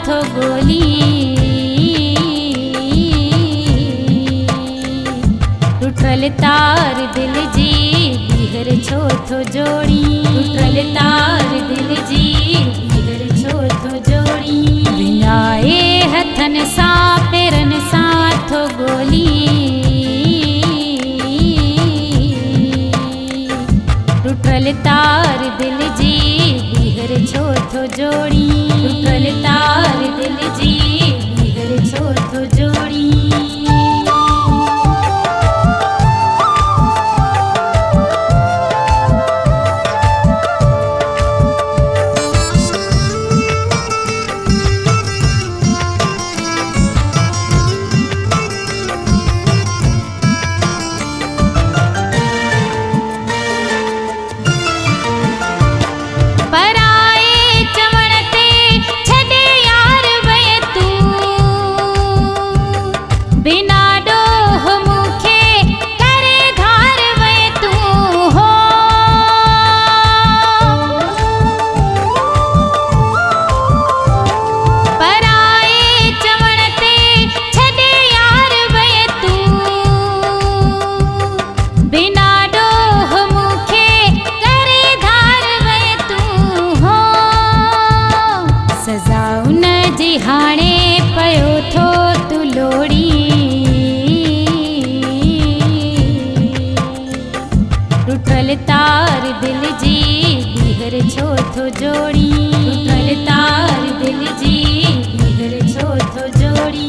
साथो गोली टूटल तार दिल जी बिहर छो थो जोड़ी टूटल तार दिल जी बिहर छो थो जोड़ी विञाए हथन सां पेरन साथो गोली टूटल तार दिल जी बिहर छो थो जोड़ी टूटल तार दिल जी बिहर छो थो जोड़ी हाणे पयो थो तू लोड़ी टूटल तार दिल जी बिहर छो थो जोड़ी टूटल तार दिल जी बिहर छो थो जोड़ी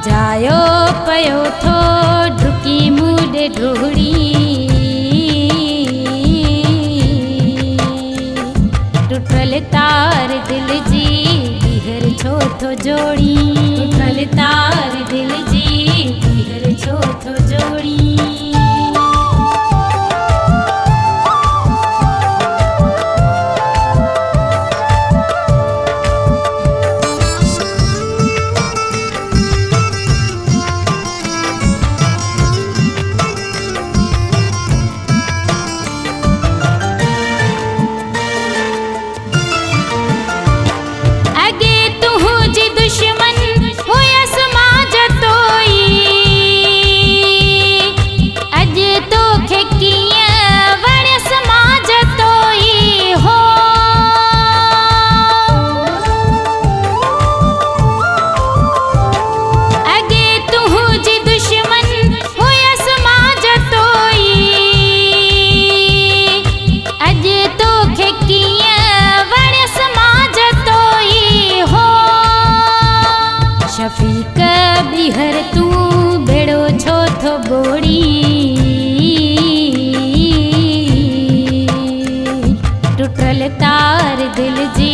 जायो पयो थो ढुकी मुडे ढोड़ी टूटल तार दिल जी बिहर छो थो जोड़ी टूटल तार दिल जी बिहर छो थो जोड़ी शफीक बिहर तू बेड़ो छो थो बोड़ी टूटल तार दिल जी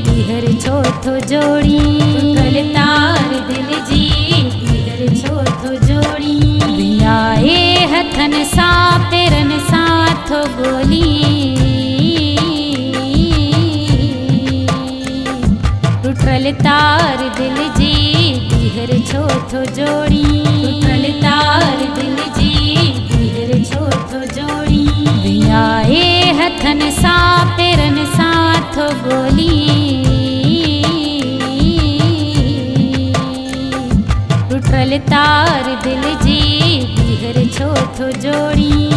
बिहर छो थो जोड़ी टूटल तार दिल जी बिहर छो थो जोड़ी विञाए हथन सां पेरन साथो गोली टूटल तार दिल जी बिहर छो थो जोड़ी टूटल तार दिल जी बिहर छो थो जोड़ी विञाए हथन सां पेरन साथो गोली टूटल तार दिल जी बिहर छो थो जोड़ी।